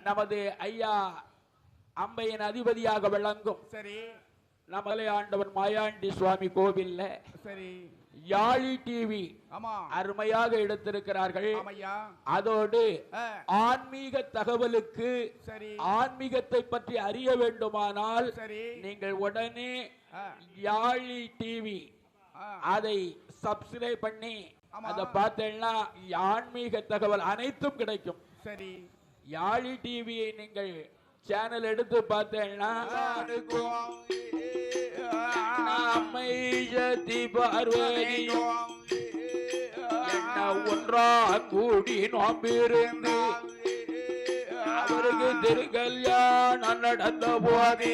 நமது ஐயா அம்பையின் அதிபதியாக விளங்கும் சரி நம்மளே ஆண்டவன் மாயாண்டி சுவாமி கோவில்ல சரி யாழி டிவி ஆமா அருமையாக எடுத்திருக்கிறார்கள். அதோடு ஆன்மீக தகவலுக்கு சரி ஆன்மீகத்தை பற்றி அறிய வேண்டுமானால் சரி நீங்கள் உடனே யாழி டிவி அதை சப்ஸ்கிரைப் பண்ணி அதை பார்த்தீங்கன்னா ஆன்மீக தகவல் அனைத்தும் கிடைக்கும். சரி யாழி டிவியை நீங்கள் சேனல் எடுத்து பார்த்தீங்கன்னா பார்வதி என்ன ஒன்றா கூடி நோம்பிருந்து அவருக்கு திருக்கல்யாணம் நடந்த போது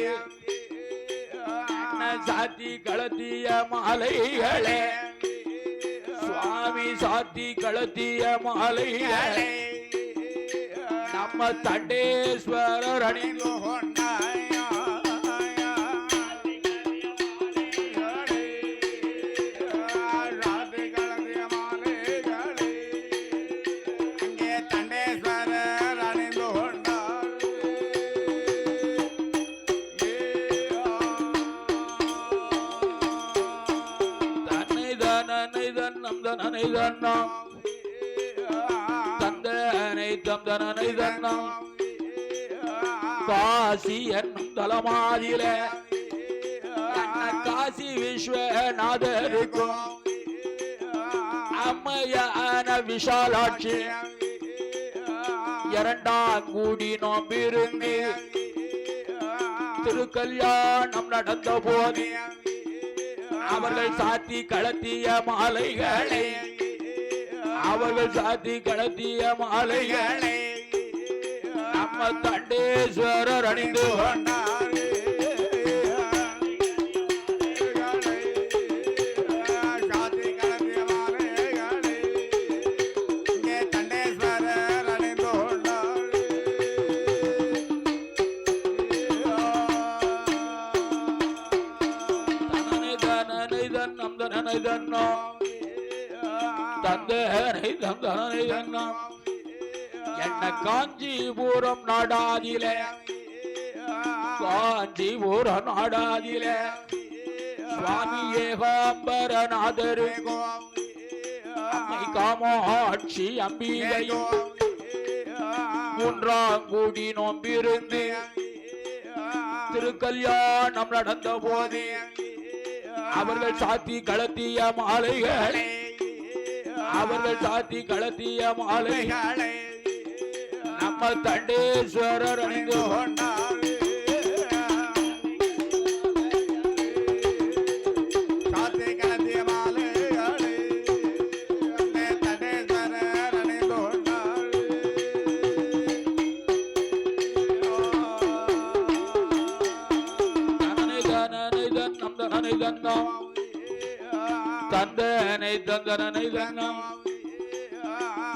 சாத்தி கலத்திய மாலைகளே சுவாமி சாத்தி கலத்திய மாலைகளே நம்ம தண்டேஸ்வரர் அணிந்து தந்தனை தந்தனை தன்னம் காசி என்னும் தலமாதில காசி விஸ்வநாதருக்கும் அம்மையான விஷாலாட்சி இரண்டாம் கூடி நோம்பிருந்து திருக்கல்யாணம் நடந்த போது அவர்கள் சாத்தி கலத்திய மாலைகளை அவர்கள் சாத்தி கலத்திய மாலைகளை நம்ம தண்டேஸ்வரர் அணிந்து கொண்டார். தந்தனை தந்தனை தன்னம் என்ன காஞ்சிபுரம் நாடாதிலே காஞ்சிபுரம் நாடாதிலே சுவாமி ஏகாம்பரநாதருக்கும் அம்மை காமாட்சி அம்பிகையும் மூன்றாம் கூடி நோம்பிருந்து திருக்கல்யாணம் நடந்த போது அவர்கள் சாத்தி கலத்திய மாலைகளை அவர்கள் சாத்தி கலத்திய மாலைகளை நம்ம தண்டேஸ்வரர் அணிந்து கொண்டார். சாத்தி கலத்திய மாலைகளை தண்டேஸ்வரர் அணிந்து கொண்டார். தந்தனை தந்தனை தன்னம்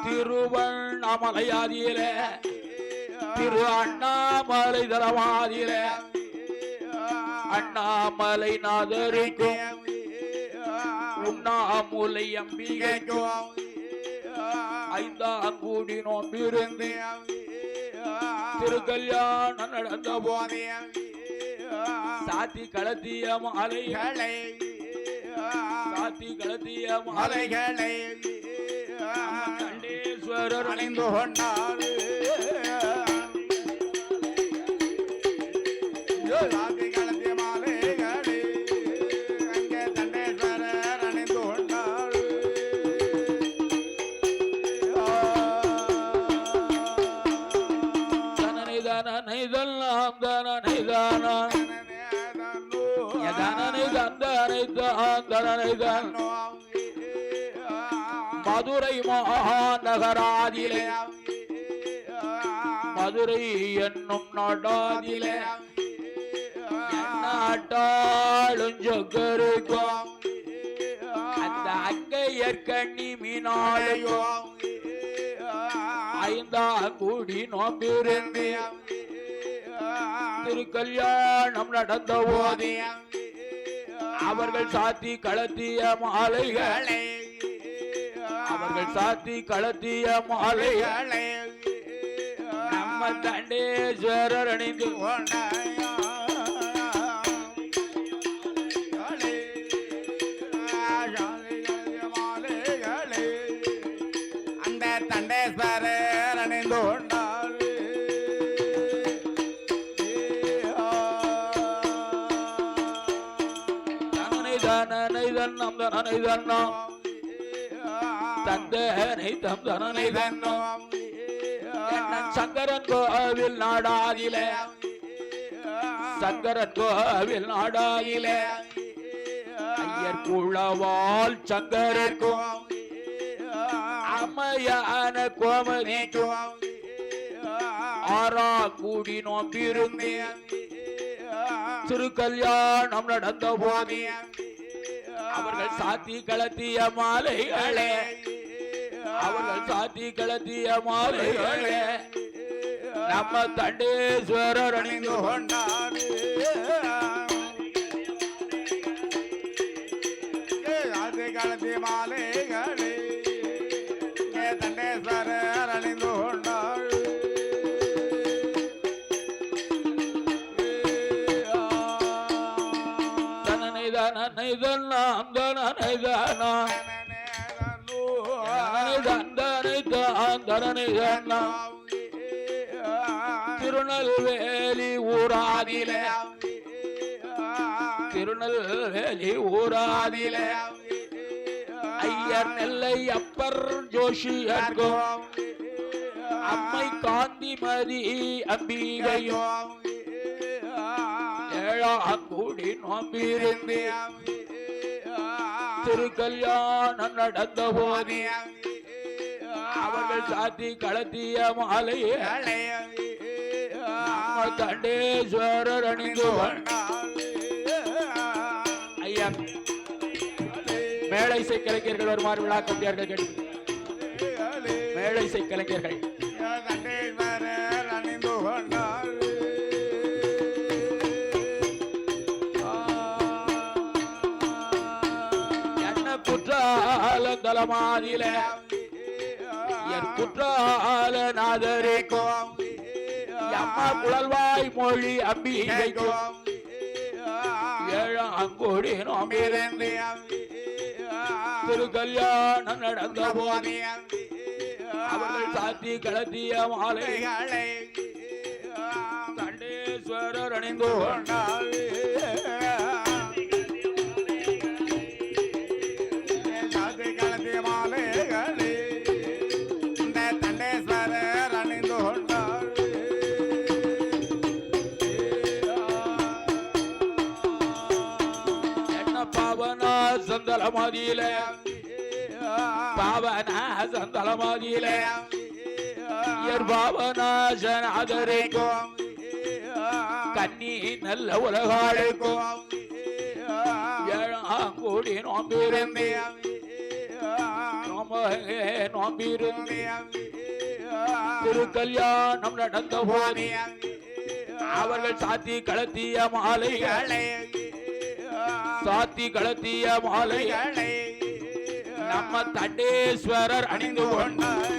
திருவண்ணாமலையாதியிலே திரு அண்ணாமலை தலமாதியிலே அண்ணாமலை நாதருக்கும் உண்ணாமுலை அம்பிகைக்கும் ஐந்தாம் கூடி நோம்பிருந்து திருக்கல்யாணம் நடந்த போதே சாத்தி கலத்திய மாலைகளை சாத்தி கலத்திய மாலைகளை கண்டேஸ்வரர் அணிந்து கொண்டார். சாத்தி கலத்திய மாலைகளை அங்கே கண்டேஸ்வரர் அணிந்து கொண்டார். தனனை தனனை தல்லாம் தனனை தானம் மதுரை மாநகராதிலே மதுரை என்னும் நாடாதிலே நாட்டாளும் சொக்கருக்கும் அந்த அங்கையற்கண்ணி மீனாளையும் ஐந்தாம் கூடி நோம்பிருந்து திருக்கல்யாணம் நடந்த போது அவர்கள் சாத்தி கலத்திய மாலைகளை அவர்கள் சாத்தி கலத்திய மாலைகளை நம்ம தண்டேஸ்வரர் அணிந்து அந்த தண்டேஸ்வரர் அணிந்து கொண்டார் தனனை தன்னம் தனனை தன்னம் தந்தனை தம் தனனை தன்னம் சங்கரன் கோவில் நாடாகிலே சங்கரன் கோவில் நாடாகிலே ஐயர் குளவால் சங்கரர்க்கும் அம்மையான கோமதிக்கும் ஆறாங்கூடி நோம்பிருந்தே திருக்கல்யாணம் நடந்த போதே அவர்கள் சாத்தி கலத்திய மாலைகளே அவர்கள் சாத்தி கலத்திய மாலைகளே நம்ம தண்டேஸ்வரர் அணிந்து கொண்டார் கலத்திய மாலைகளே தண்டேஸ்வரர் அணிந்து கொண்டார் தனனை தன்னாம் தனனை தானாம் தனனை தன்னாம் திருநெல்வேலி ஊராதிலே திருநெல்வேலி ஊராதிலே ஐயர் நெல்லை அப்பர் ஜோஷியர்க்கும் அம்மை காந்திமதி அம்பிகையும் ஏழாங்கூடி நோம்பிருந்தே திருக்கல்யாணம் நடந்த போதே அவர்கள் சாத்தி கலத்திய மாலையை தண்டேஸ்வரர் அணிந்து ஐயா மேலை இசை கலைஞர்கள் வருமாறு விழா கம்பியார்கள் கேட்டு மேலை இசை கலைஞர்கள் தண்டேஸ்வரர் அணிந்து கொண்டார் குற்றாலந்தலமாதில குற்றால நாதரிக்கும் அம்மா குழல்வாய் மொழி அம்பிகைக்கும் ஏழாங்கோடி நோம்பிருந்தே திருக்கல்யாணம் நடந்த போதே அவர்கள் சாத்தி கலத்திய மாலைகளை தண்டேஸ்வரர் அணிந்து கொண்டார் சந்தலமாதியில பாவனா சந்தலமாதியில பாவனாசனாதரிக்கும் கன்னி நல்ல உலகாளுக்கும் ஏழாங்கூடி நோம்பிருந்தே நோம்பிருந்தே திருக்கல்யாணம் நடந்த போதே அவர்கள் சாத்தி கலத்திய மாலைகளை சாத்தி கலத்திய மாலைகளை நம்ம தண்டேஸ்வரர் அணிந்து கொண்டார்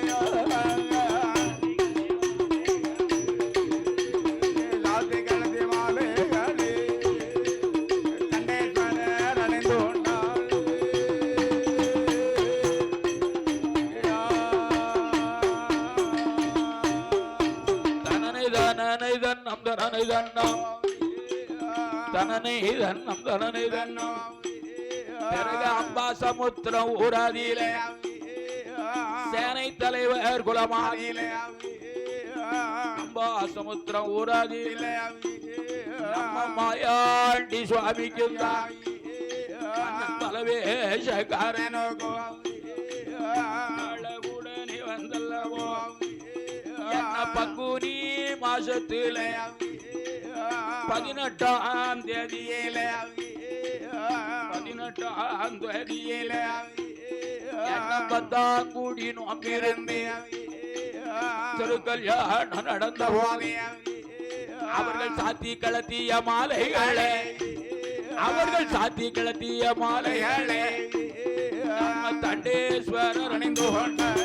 தனனை தன்னம் தனனை தன்னம் தனனை தன்னம் தனனை தன்னம் பிறகு அம்பாசமுத்திரம் ஊராதியிலே சேனை தலைவர் குலமாதியிலே அம்பாசமுத்திரம் ஊராதியிலே நம்ம மாயாண்டி சுவாமிக்கு பலவேஷக்காரனுக்கும் உடனே வந்தல்லவோ என்ன பங்குனி மாசத்திலே 18ஆம் தேதியிலே 18ஆம் தேதியிலே என்ன 10ஆம் கூடி நோம்பிருந்தே திருக்கல்யாணம் நடந்த போதே அவர்கள் சாத்தி கலத்திய மாலைகளே அவர்கள் சாத்தி கலத்திய மாலைகளே நம்ம தண்டேஸ்வரர் அணிந்து கொண்டார்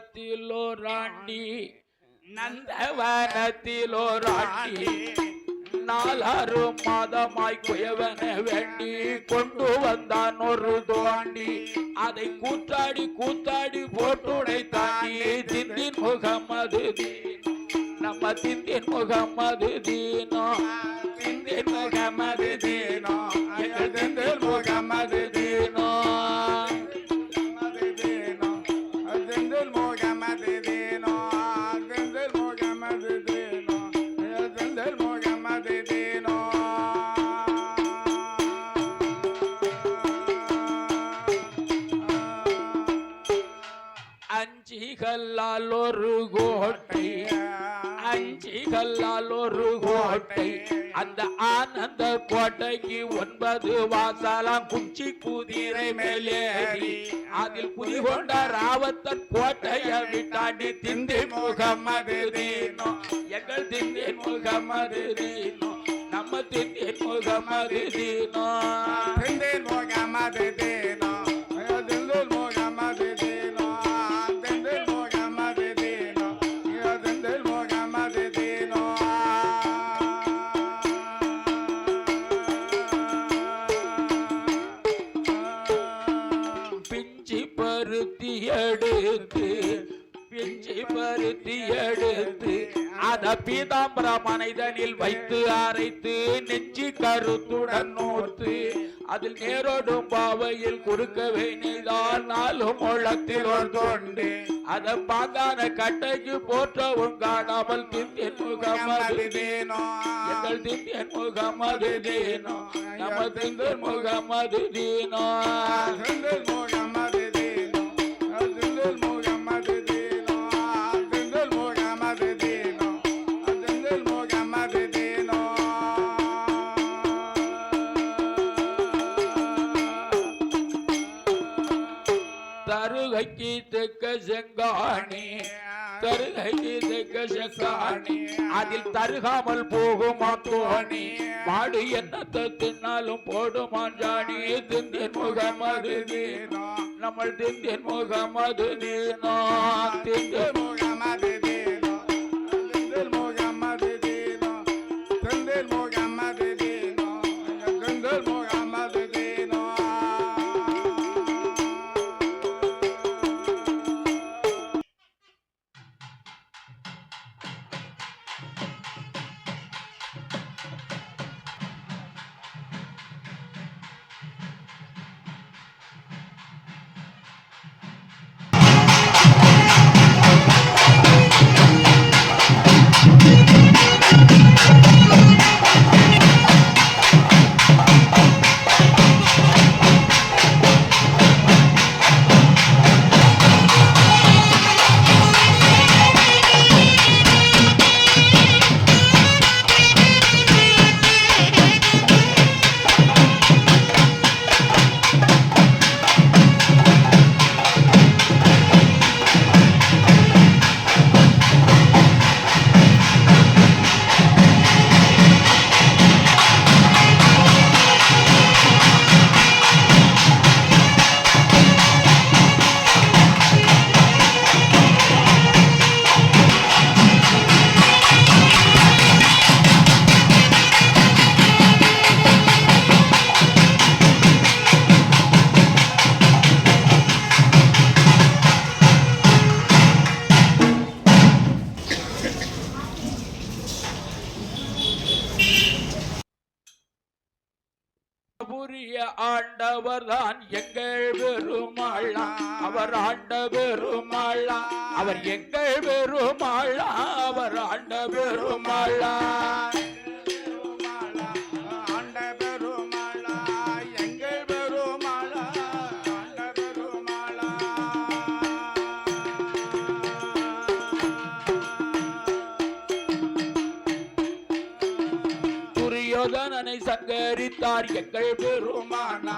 நந்தவனத்திலோராண்டி நந்தவனத்திலோராண்டி நாலாறு மாதமாய் குயவன வேண்டி கொண்டு வந்தான் ஒரு தோண்டி அதை கூத்தாடி கூத்தாடி போட்டுடை தாண்டி திந்தின் முகமது தீனோ நம்ம திந்தின் முகமது தீனோ திந்தின் முகமது தீனோ எங்கள் திந்தின் முகமது தீனோ அஞ்சிகல்லால் ஒரு கோட்டை அஞ்சிகல்லால் ஒரு கோட்டை அந்த ஆனந்த கோட்டைக்கு 9 வாசலாம் குச்சி குதிரை மேலேறி அதில் குதிகொண்ட ராவத்தன் கோட்டையை விட்டாண்டி திந்தின் முகமது தீனோ எங்கள் திந்தின் முகமது தீனோ நம்ம திந்தின் முகமது தீனோ திந்தின் முகமது தீனோ எடுத்து அத பீதாம்பர மனைதனில் வைத்து அரைத்து நெஞ்சி கருத்துடன் நோத்து அதில் நேரோடும் பாவையில் குறுக்கவே நீதான் 4 முழத்தில் ஒரு தொண்டு அத பாங்கான கட்டைக்கு போற்றவும் காணாமல் திந்தின் முகமது தீனோ எங்கள் திந்தின் முகமது தீனோ நம்ம திந்தின் முகமது தீனோ திந்தின் முகமது தீனோ திந்தின் முகமது தீனோ திந்தின் முகமது தீனோ திந்தின் முகமது தீனோ தருகைக்கு தெக்க செங்காணி தருகைக்கு தெக்க செங்காணி அதில் தருகாமல் போகுமா தோணி மாடு என்னத்தை தின்னாலும் போடுமான் ஜாணி திந்தின் முகமது தீனோ நம்ம திந்தின் முகமது தீனோ திந்தின் முகமது தீனோ திந்தின் முகமது தீனோ திந்தின் முகமது தீனோ திந்தின் முகமது தீனோ புரிய ஆண்டவர் தான் எங்கள் பெருமாளா அவர் ஆண்ட பெருமாளா அவர் எங்கள் பெருமாளா அவர் ஆண்ட பெருமாளா ஆண்ட பெருமாளா எங்கள் பெருமாளா ஆண்ட பெருமாளா துரியோதனனை சங்கரித்தார் எங்கள் பெருமானா.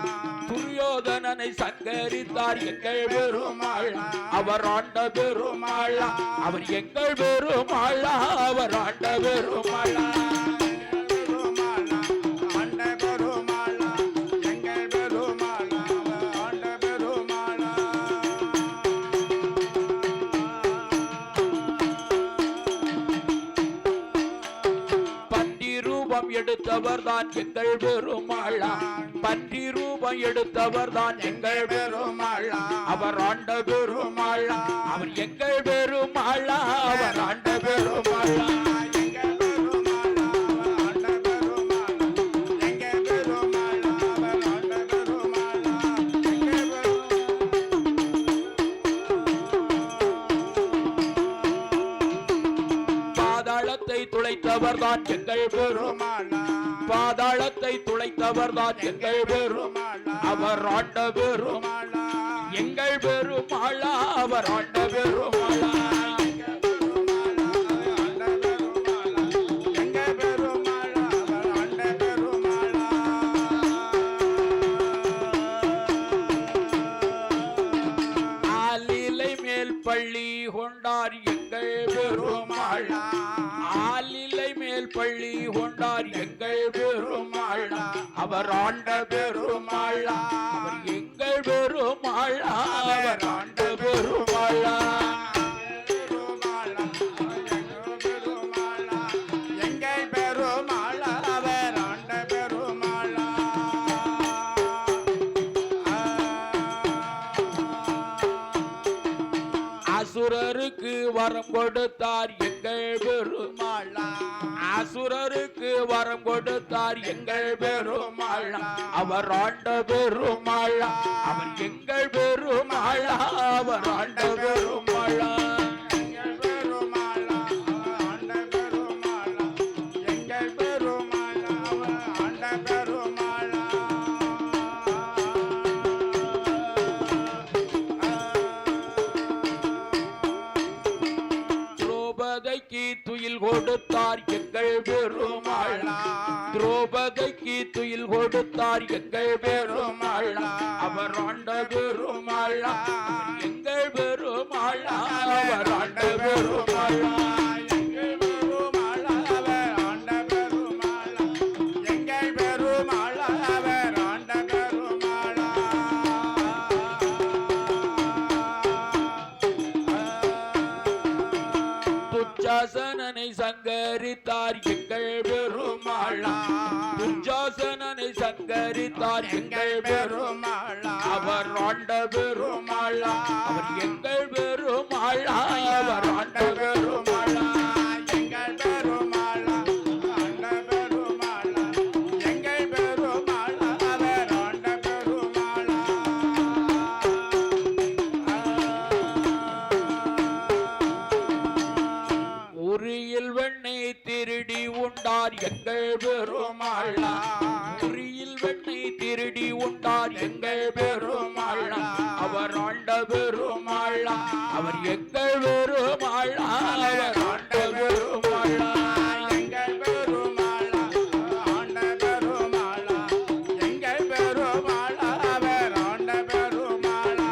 துரியோதனனை சங்கரித்தார் எங்கள் பெருமாளா. அவர் ஆண்ட பெருமாளா. அவர் எங்கள் பெருமாளா. அவர் ஆண்ட பெருமாளா. எடுத்தவர் தான் எங்கள் பெருமாளா. பன்றி ரூபம் எடுத்தவர் தான் எங்கள் பெருமாளா. அவர் ஆண்ட பெருமாளா. அவர் எங்கள் பெருமாளா. அவர் ஆண்ட பெருமாளா. துளைத்தவர் தான் எங்கள் பெருமாளா. பாதாளத்தை துளைத்தவர் தான் எங்கள் பெருமாளா. அவர் ஆண்ட பெருமாளா. எங்கள் பெருமாளா. அவர் ஆண்ட பெருமாளா. ஆலிலை மேல் பள்ளி கொண்டார் எங்கள் பெருமாளா. ஆலிலை மேல் பள்ளி கொண்டார் எங்கள் பெருமாளா. அவர் ஆண்ட பெருமாளா. அவர் எங்கள் பெருமாளா. அவர் ஆண்ட பெருமாளா. எங்கள் பெருமாளா. அவர் ஆண்ட பெருமாளா. அசுரருக்கு வரம் கொடுத்தார் எங்கள் பெருமாளா. அசுரருக்கு வரம் கொடுத்தார் எங்கள் பெருமாளா. அவர் ஆண்ட பெருமாளா. அவர் எங்கள் பெருமாளா. அவர் ஆண்ட பெருமாளா. எங்கள் பெருமாளா. ஆண்ட பெருமாளா. எங்கள் பெருமாளா. ஆண்ட பெருமாளா. திரௌபதிக்கு துயில் கொடுத்தார் எங்கள் பெருமாளா. திரௌபதிக்கு துயில் கொடுத்தார் எங்கள் பெருமாளா. அவர் ஆண்ட பெருமாளா. எங்கள் பெருமாளா. அவர் ஆண்ட பெருமாளா. எங்கள் பெருமாளா. அவர் ஆண்ட பெருமாளா. எங்கள் பெருமாளா. அவர் ஆண்ட பெருமாளா. துச்சாசனனை சங்கரித்தார் எங்கள் பெருமாளா. துச்சாசனனை சங்கரித்தார் எங்கள் பெருமாளா. அவர் ஆண்ட பெருமாளா. அவர் எங்கள் பெருமாளா. அவர் ஆண்ட பெருமாளா. எங்கள் பெருமாளா. ஆண்ட பெருமாளா. எங்கள் பெருமாளா. அவர் ஆண்ட பெருமாளா. உரியில் வெண்ணெய் திருடி உண்டார் எங்கள் பெருமாளா. உரியில் வெண்ணெய் திருடி உண்டார் எங்கள் பெருமாளா. அவர் ஆண்ட பெருமாளா. அவர் எங்கள் பெருமாளா. அவர் ஆண்ட பெருமாளா. எங்கள் பெருமாளா. ஆண்ட பெருமாளா. எங்கள் பெருமாளா. அவர் ஆண்ட பெருமாளா.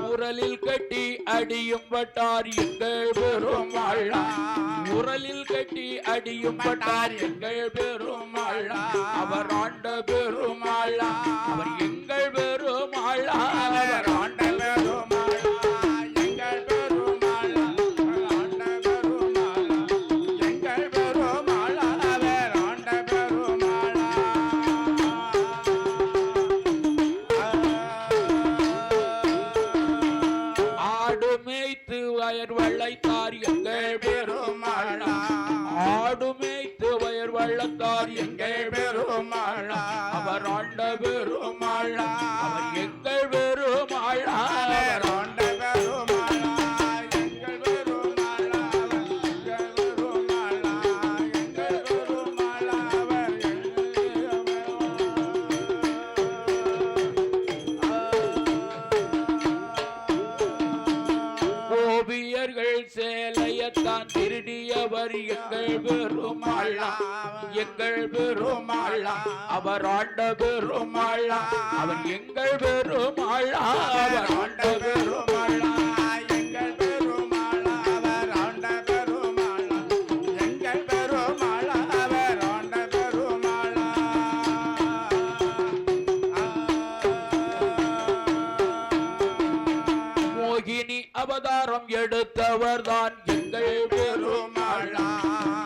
உரலில் கட்டி அடியும் பட்டார் எங்கள் பெருமாளா. உரலில் கட்டி அடியும் பட்டார் எங்கள் பெருமாளா. அவர் ஆண்ட பெருமாளா. அவர் எங்கள் பெருமாளா. அவர் ஆண்ட பெருமாளா. எங்கள் பெருமாளா. ஆண்ட பெருமாளா. எங்கள் பெருமாளா. அவர் ஆண்ட பெருமாளா. ஆடு மேய்த்து வயர் வளைத்தார் எங்கள் பெருமாளா. ஆடு மேய்த்து வயர் வளர்த்தார் எங்கள் பெருமாளா. அவர் ஆண்ட பெருமாளா. அவர் எங்கள் பெருமாளா. அவர் ஆண்ட பெருமாளா. எங்கள் பெருமாளா. எங்கள் பெருமாளா. எங்கள் பெருமாளா. அவர் கோபியர்கள் சேலை திருடியவர் எங்கள் பெருமாளா எங்கள் பெருமாளா அவர் ஆண்ட பெருமாளா அவர் எங்கள் பெருமாளா அவர் ஆண்ட பெருமாளா எங்கள் பெருமாளா அவர் ஆண்ட பெருமாளா எங்கள் பெருமாளா அவர் ஆண்ட பெருமாளா மோகினி அவதாரம் எடுத்தவர் தான் எங்கள் பெருமாளா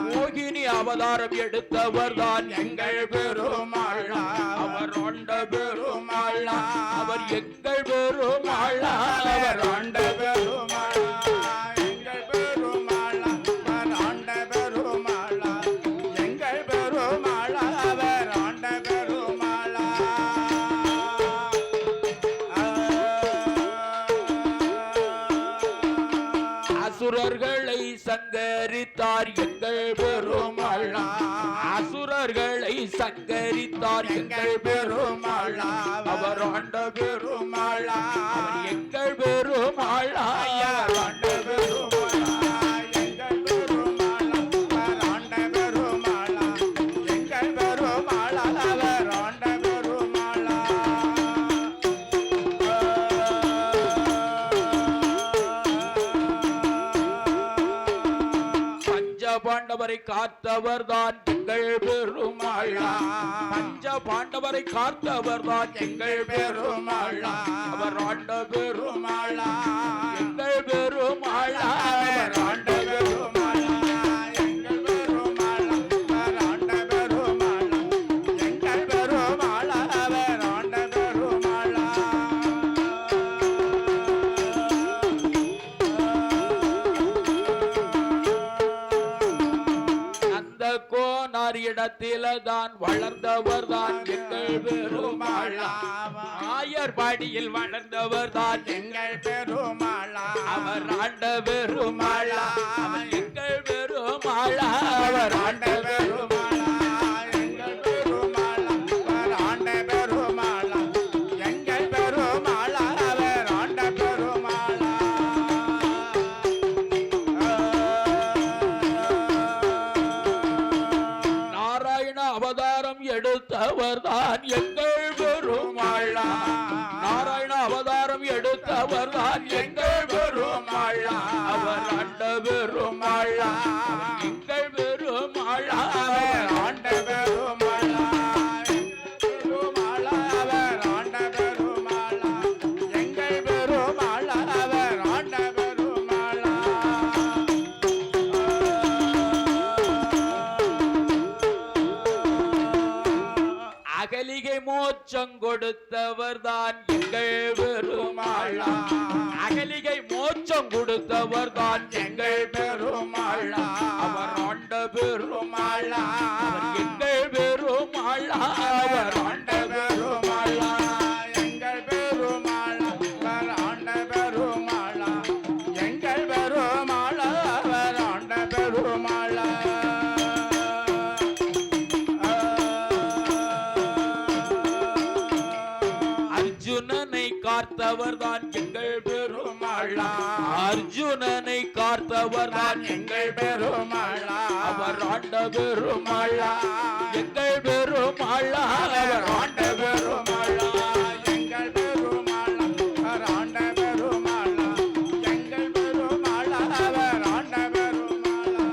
மோகினி அவதாரம் எடுத்தவர் தான் எங்கள் பெருமாளா அவர் ஆண்ட பெருமாளா அவர் எங்கள் பெருமாளா அவர் ஆண்ட பெருமாளா எங்கள் பெருமாளா அவர் ஆண்ட பெருமாளா எங்கள் பெருமாளா அவர் ஆண்ட பெருமாளா அசுரர்களை சங்கரித்தார் எங்கள் பெருமாளா அசுரர்களை சங்கரித்தார் எங்கள் பெருமாளா அவர் ஆண்ட பெருமாளா அவர் எங்கள் பெருமாளா அவர் ஆண்ட பெருமாளா எங்கள் பெருமாளா அவர் ஆண்ட பெருமாளா எங்கள் பெருமாளா அவர் ஆண்ட பெருமாளா பஞ்ச பாண்டவரை காத்தவர் தான் எங்கள் பெருமாளா பஞ்ச பாண்டவரை காத்தவர் தான் எங்கள் பெருமாளா அவர் ஆண்ட பெருமாளா எங்கள் பெருமாளா அவர் ஆண்ட பெருமாளா எங்கள் பெருமாளா அவர் ஆண்ட பெருமாளா எங்கள் பெருமாளா அவர் ஆண்ட பெருமாளா அந்த கோனார் இடத்தில தான் வளர்ந்தவர் தான் எங்கள் பெருமாளா ஆயர் பாடியில் வளர்ந்தவர் தான் எங்கள் பெருமாளா அவர் ஆண்ட பெருமாளா அவர் எங்கள் பெருமாளா அவர் ஆண்ட பெருமாளா எங்கள் பெருமாளா அவர் ஆண்ட பெருமாளா எங்கள் பெருமாளா அவர் ஆண்ட பெருமாளா நாராயண அவதாரம் எடுத்தவர் தான் எங்கள் பெருமாளா நாராயண அவதாரம் எடுத்தவர் தான் எங்கள் பெருமாளா அவர் ஆண்ட பெருமாளா அவர் எங்கள் பெருமாளா அவர் ஆண்ட பெருமாளா பெருமாளா அவர் ஆண்ட பெருமாளா எங்கள் பெருமாளா அவர் ஆண்ட பெருமாளா அகலிகை மோட்சம் கொடுத்தவர் தான் எங்கள் பெருமாளா அகலிகை மோட்சம் கொடுத்தவர் தான் எங்கள் பெருமாளா அவர் ஆண்ட பெருமாளா அவர் எங்கள் பெருமாளா அவர் ஆண்ட பெருமாளா எங்கள் பெருமாளா அவர் ஆண்ட பெருமாளா எங்கள் பெருமாளா அவர் ஆண்ட பெருமாளா அர்ஜுனனை காத்தவர் தான் எங்கள் பெருமாளா அர்ஜுனனை காத்தவர் தான் எங்கள் பெருமாளா அவர் ஆண்ட பெருமாளா எங்கள் பெருமாளா அவர் ஆண்ட பெருமாளா எங்கள் பெருமாளா அவர் ஆண்ட பெருமாளா எங்கள் பெருமாளா அவர் ஆண்ட பெருமாளா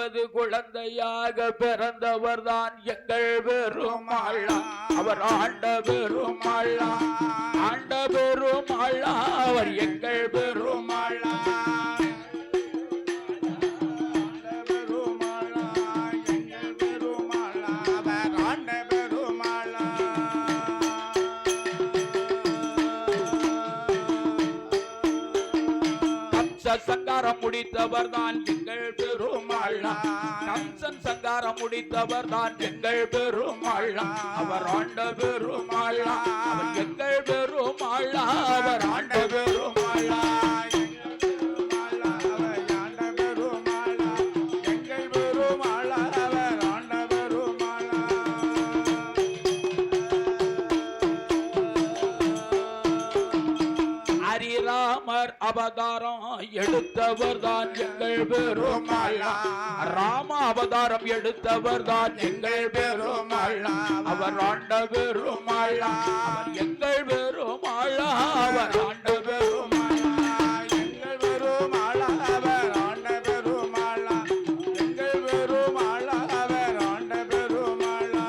முதலாவது குழந்தையாக பிறந்தவர் தான் எங்கள் பெருமாளா அவர் ஆண்ட பெருமாளா ஆண்ட பெருமாளா அவர் எங்கள் பெருமாளா சங்காரம் முடித்தவர் தான் எங்கள் பெருமாளா கம்சன் சங்காரம் முடித்தவர் தான் எங்கள் பெருமாளா அவர் ஆண்ட பெருமாளா அவர் எங்கள் பெருமாளா அவர் ஆண்ட பெருமாளா ராமர் அவதாரம் எடுத்தவர் தான் எங்கள் பெருமாளா ராம அவதாரம் எடுத்தவர் தான் எங்கள் பெருமாளா அவர் ஆண்ட பெருமாளா அவர் எங்கள் பெருமாளா அவர் ஆண்ட பெருமாளா எங்கள் பெருமாளா அவர் ஆண்ட பெருமாளா எங்கள் பெருமாளா அவர் ஆண்ட பெருமாளா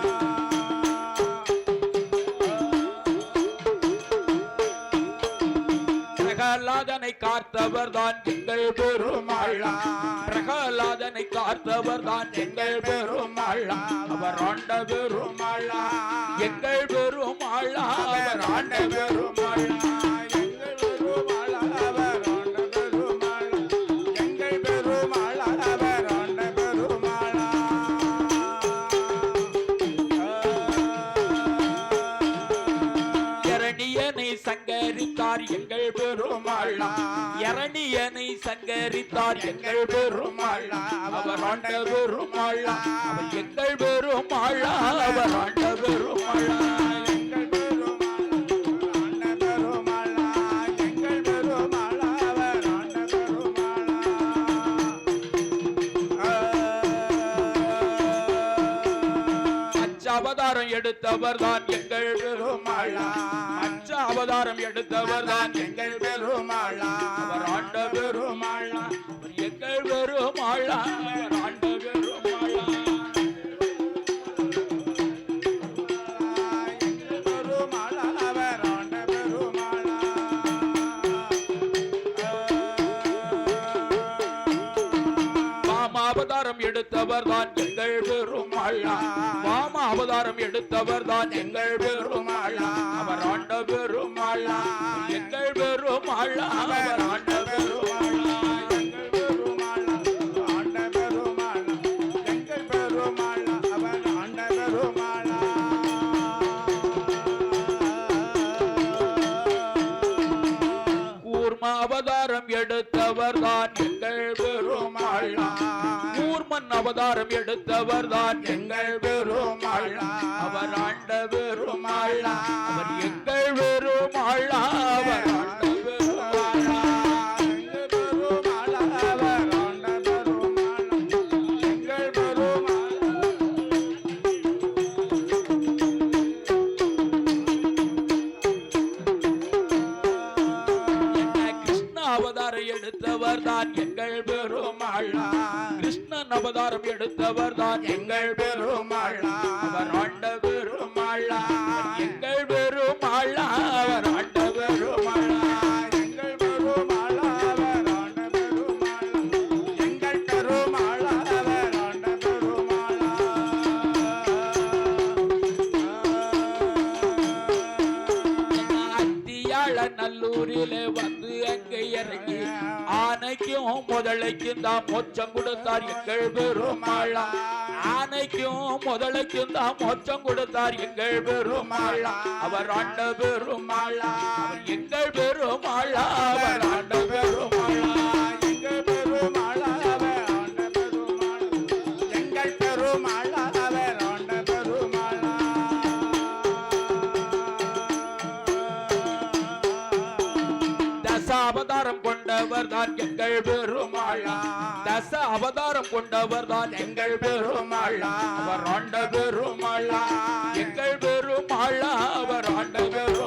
பிரகலாதனை காத்தவர் தான் எங்கள் பெருமாளா பிரகலாதனை காத்தவர் தான் எங்கள் பெருமாளா அவர் ஆண்ட பெருமாளா எங்கள் பெருமாளா அவர் ஆண்ட பெருமாளா எங்கள் பெருமாளா அவர் ஆண்ட பெருமாளா எங்கள் பெருமாளா அவர் ஆண்ட பெருமாளா இரணியனை சங்கரித்தார் எங்கள் பெருமாளா இரணியனை சங்கரித்தார் எங்கள் பெருமாளா அவர் ஆண்ட பெருமாளா அவர் எங்கள் பெருமாளா அவர் ஆண்ட பெருமாளா எங்கள் பெருமாளா ஆண்ட பெருமாளா எங்கள் பெருமாளா அவர் ஆண்ட பெருமாளா அவதாரம் எடுத்தவர் தான் எங்கள் பெருமாளா அவதாரம் எடுத்தவர் தான் எங்கள் பெருமாளா அவர் ஆண்ட பெருமாளா அவர் எங்கள் பெருமாளா அவர் ஆண்ட பெருமாளா எங்கள் பெருமாளா அவர் ஆண்ட பெருமாளா வாம அவதாரம் எடுத்தவர் தான் எங்கள் பெருமாளா வாம அவதாரம் எடுத்தவர் தான் எங்கள் பெருமாளா அவர் ஆண்ட பெருமாளா எங்கள் பெருமாளா அவர் ஆண்ட பெருமாளா எங்கள் பெருமாளா ஆண்ட பெருமாளா எங்கள் பெருமாளா அவர் ஆண்ட பெருமாளா கூர்ம அவதாரம் எடுத்தவர் தான் எங்கள் பெருமாளா கூர்மன் அவதாரம் எடுத்தவர் தான் எங்கள் பெருமாளா அவர் ஆண்ட பெருமாளா அவர் எங்கள் பெருமாளா அவர் ஆண்ட பெருமாளா எங்கள் பெருமாளா அவர் ஆண்ட பெருமாளா எங்கள் பெருமாளா கிருஷ்ண அவதாரம் எடுத்தவர் தான் எங்கள் பெருமாளா கிருஷ்ணன் அவதாரம் எடுத்தவர் தான் எங்கள் பெருமாளா அவர் ஆண்ட பெருமாளா எங்கள் பெருமாளா அவர் ஆண்ட பெருமாளா எங்கள் பெருமாளா அவர் ஆண்ட பெருமாளா எங்கள் பெருமாளா அவர் ஆண்ட பெருமாளா அத்தியாள நல்லூரிலே வந்து அங்கே இறங்கி ஆனைக்கும் முதலைக்கும் தான் மோட்சம் கொடுத்தார் எங்கள் பெருமாளா ஆனைக்கும் முதலைக்கும் தான் மோட்சம் கொடுத்தார் எங்கள் பெருமாளா அவர் ஆண்ட பெருமாளா அவர் எங்கள் பெருமாளா அவர் ஆண்ட பெருமாளா எங்கள் பெருமாளா அவர் ஆண்ட பெருமாளா எங்கள் பெருமாளா அவர் ஆண்ட பெருமாளா தச அவதாரம் கொண்டவர் தான் எங்கள் பெருமாளா தச அவதாரம் கொண்டவர் தான் எங்கள் பெருமாளா அவர் ஆண்ட பெருமாளா எங்கள் பெருமாளா அவர் ஆண்ட பெருமாளா